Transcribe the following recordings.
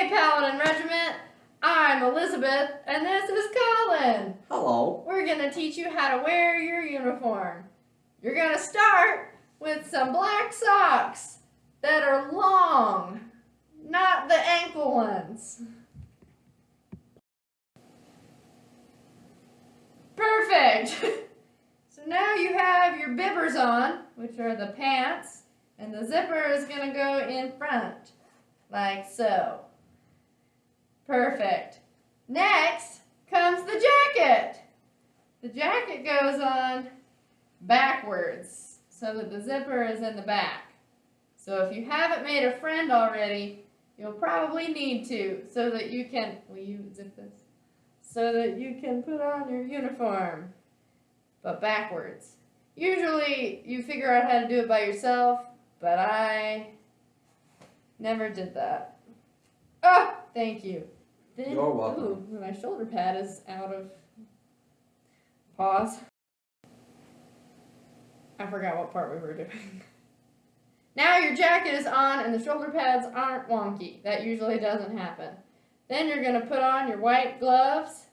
Hey Paladin Regiment, I'm Elizabeth and this is Colin. Hello. We're going to teach you how to wear your uniform. You're going to start with some black socks that are long, not the ankle ones. Perfect. So now you have your bibbers on, which are the pants, and the zipper is going to go in front, like so. Perfect. Next comes the jacket. The jacket goes on backwards so that the zipper is in the back. So if you haven't made a friend already, you'll probably need to so that you can, will you zip this? So that you can put on your uniform, but backwards. Usually you figure out how to do it by yourself, but I never did that. Oh, thank you. Then, You're welcome. Ooh, my shoulder pad is out of pause. I forgot what part we were doing. Now your jacket is on and the shoulder pads aren't wonky. That usually doesn't happen. Then you're going to put on your white gloves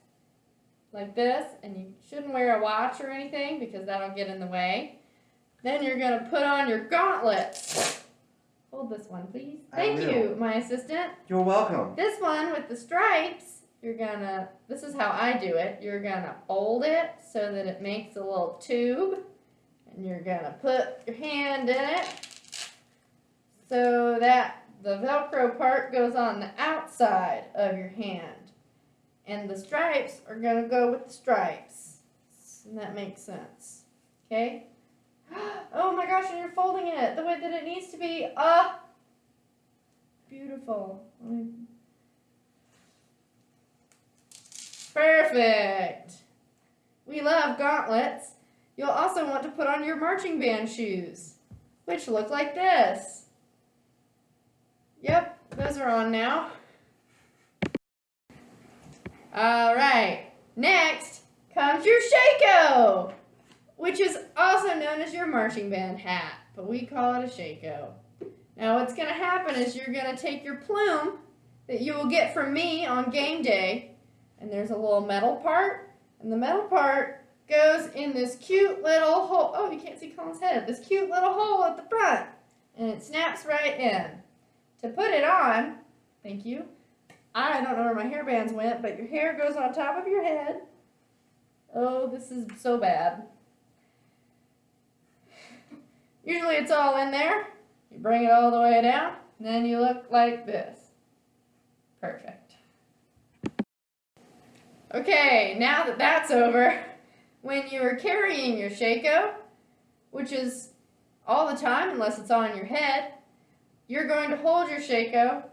like this, and you shouldn't wear a watch or anything because that'll get in the way. Then you're going to put on your gauntlets. Hold this one, please. Thank you, my assistant. You're welcome. This one with the stripes, this is how I do it. You're gonna fold it so that it makes a little tube, and you're gonna put your hand in it so that the Velcro part goes on the outside of your hand. And the stripes are gonna go with the stripes. And that makes sense. Okay? Oh my gosh, and you're folding it the way that it needs to be. Beautiful. Perfect. We love gauntlets. You'll also want to put on your marching band shoes, which look like this. Yep, those are on now. All right, next comes your shako, which is also known as your marching band hat, but we call it a shako. Now what's going to happen is you're going to take your plume that you will get from me on game day, and there's a little metal part, and the metal part goes in this cute little hole. Oh, you can't see Colin's head. This cute little hole at the front, and it snaps right in. To put it on, thank you, I don't know where my hairbands went, but your hair goes on top of your head. Oh, this is so bad. Usually it's all in there. You bring it all the way down, and then you look like this. Perfect. Okay, now that that's over, when you're carrying your shako, which is all the time unless it's on your head, you're going to hold your shako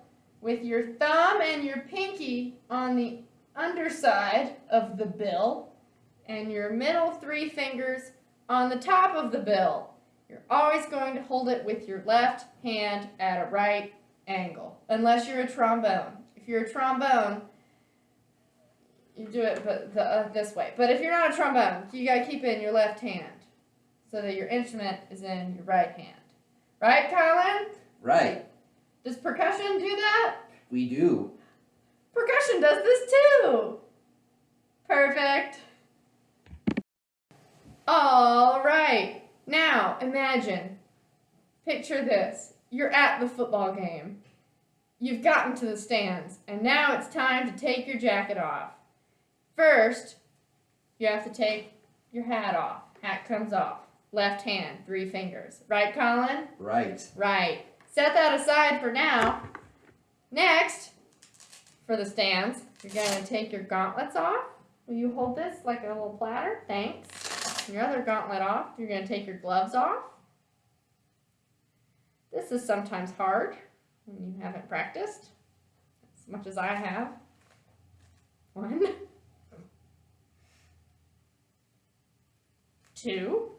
with your thumb and your pinky on the underside of the bill and your middle 3 fingers on the top of the bill. You're always going to hold it with your left hand at a right angle, unless you're a trombone. If you're a trombone, you do it this way. But if you're not a trombone, you got to keep it in your left hand so that your instrument is in your right hand. Right, Colin? Right. Does percussion do that? We do. Percussion does this too. Perfect. All right. Now, imagine, picture this. You're at the football game. You've gotten to the stands, and now it's time to take your jacket off. First, you have to take your hat off. Hat comes off. Left hand, 3 fingers. Right, Colin? Right. Right. Set that aside for now. Next, for the stands, you're going to take your gauntlets off. Will you hold this like a little platter? Thanks. Your other gauntlet off. You're going to take your gloves off. This is sometimes hard when you haven't practiced as much as I have. 1, 2,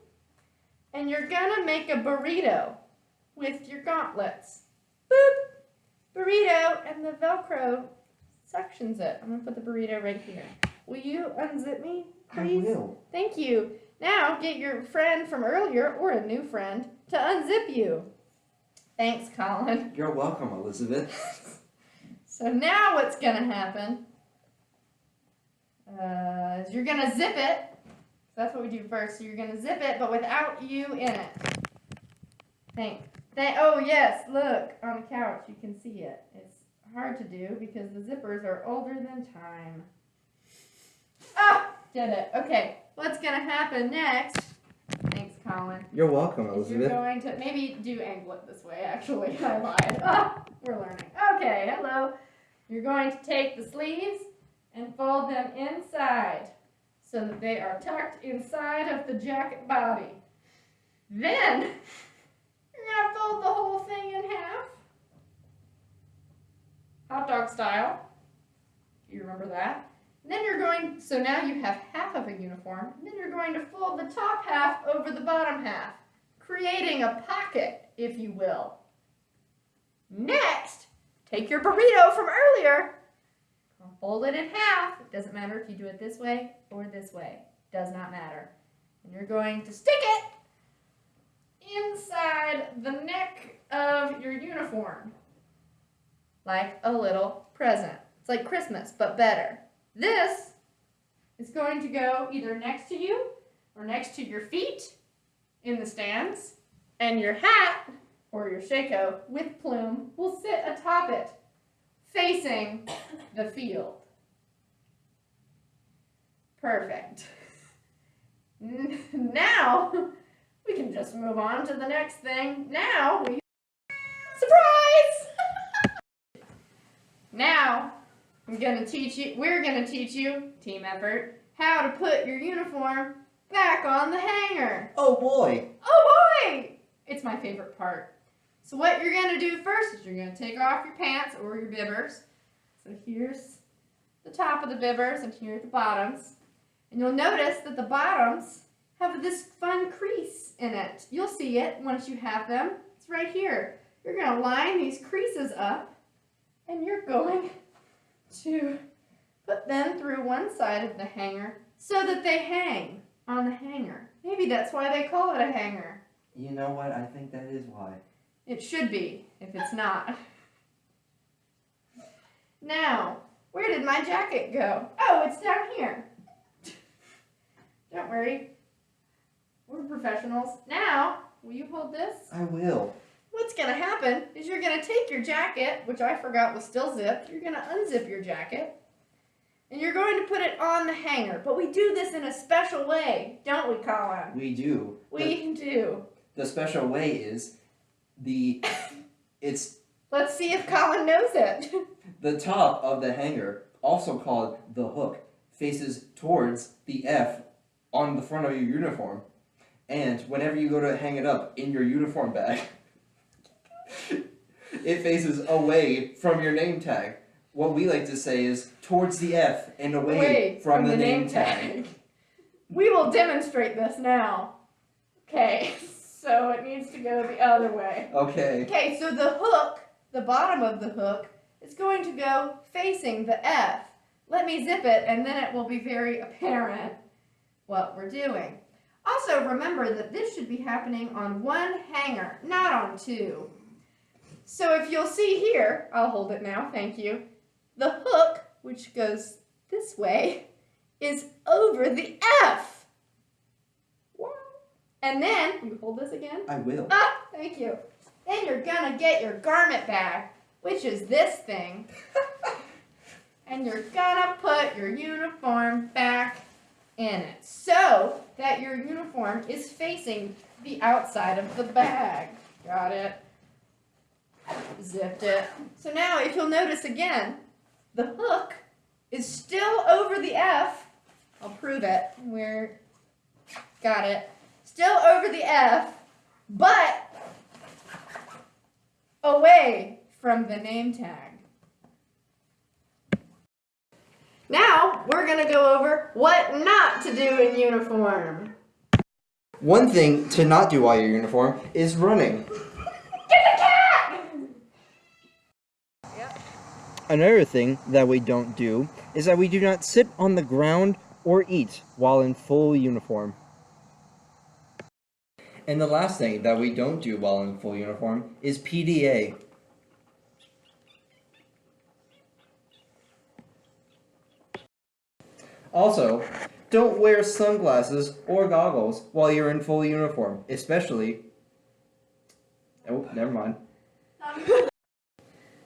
and you're going to make a burrito with your gauntlets. Boop! Burrito, and the Velcro sections it. I'm going to put the burrito right here. Will you unzip me, please? I will. Thank you. Now get your friend from earlier, or a new friend, to unzip you. Thanks, Colin. You're welcome, Elizabeth. So now what's going to happen is you're going to zip it. That's what we do first. So you're going to zip it, but without you in it. Oh, yes, look, on the couch, you can see it. It's hard to do because the zippers are older than time. Ah, did it. Okay, what's going to happen next? Thanks, Colin. You're welcome, Elizabeth. You're going to maybe do angle it this way, actually. I lied. Ah, we're learning. Okay, hello. You're going to take the sleeves and fold them inside so that they are tucked inside of the jacket body. Then you're going to fold the whole thing in half. Hot dog style. Do you remember that? And then you're going, so now you have half of a uniform, and then you're going to fold the top half over the bottom half, creating a pocket, if you will. Next, take your burrito from earlier, fold it in half. It doesn't matter if you do it this way or this way. Does not matter. And you're going to stick it inside the neck of your uniform, like a little present. It's like Christmas, but better. This is going to go either next to you or next to your feet in the stands, and your hat or your shako with plume will sit atop it, facing the field. Perfect. Now we can just move on to the next thing. Now we surprise! Now we're going to teach you, team effort, how to put your uniform back on the hanger. Oh boy! Oh boy! It's my favorite part. So what you're going to do first is you're going to take off your pants or your bibbers. So here's the top of the bibbers and here are the bottoms. And you'll notice that the bottoms have this fun crease in it. You'll see it once you have them. It's right here. You're going to line these creases up and you're going to put them through one side of the hanger so that they hang on the hanger. Maybe that's why they call it a hanger. You know what? I think that is why. It should be, if it's not. Now, where did my jacket go? Oh, it's down here. Don't worry. We're professionals. Now, will you hold this? I will. What's going to happen is you're going to take your jacket, which I forgot was still zipped. You're going to unzip your jacket. And you're going to put it on the hanger. But we do this in a special way, don't we, Colin? We do. We do. The special way is Let's see if Colin knows it. the top of the hanger, also called the hook, faces towards the F on the front of your uniform. And whenever you go to hang it up in your uniform bag, it faces away from your name tag. What we like to say is towards the F and away from the name tag. We will demonstrate this now. Okay, so it needs to go the other way. Okay. Okay, so the hook, the bottom of the hook, is going to go facing the F. Let me zip it and then it will be very apparent what we're doing. Also remember that this should be happening on one hanger, not on two. So if you'll see here, I'll hold it now, thank you. The hook, which goes this way, is over the F. And then, you hold this again? I will. Ah, thank you. Then you're gonna get your garment bag, which is this thing. And you're gonna put your uniform back in it so that your uniform is facing the outside of the bag. Got it? Zipped it. So now if you'll notice again, the hook is still over the F. I'll prove it. Got it. Still over the F, but away from the name tag. Now, we're going to go over what not to do in uniform. One thing to not do while you're in uniform is running. Get the cat! Yep. Another thing that we don't do is that we do not sit on the ground or eat while in full uniform. And the last thing that we don't do while in full uniform is PDA. Also, don't wear sunglasses or goggles while you're in full uniform, especially... Oh, never mind.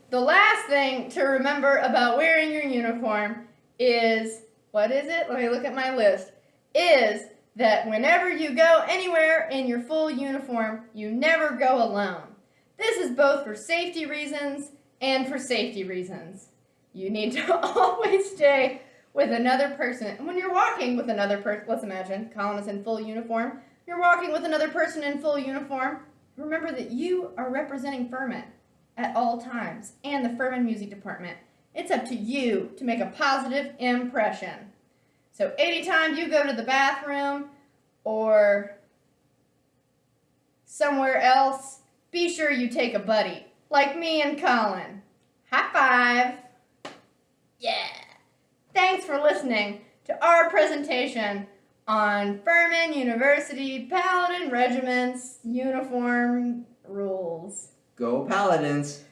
The last thing to remember about wearing your uniform is, what is it? Let me look at my list. Is that whenever you go anywhere in your full uniform, you never go alone. This is both for safety reasons and for safety reasons. You need to always stay with another person. And when you're walking with another person, let's imagine Colin is in full uniform. You're walking with another person in full uniform. Remember that you are representing Furman at all times and the Furman Music Department. It's up to you to make a positive impression. So anytime you go to the bathroom or somewhere else, be sure you take a buddy, like me and Colin. High five. Yeah. Thanks for listening to our presentation on Furman University Paladin Regiment's uniform rules. Go Paladins!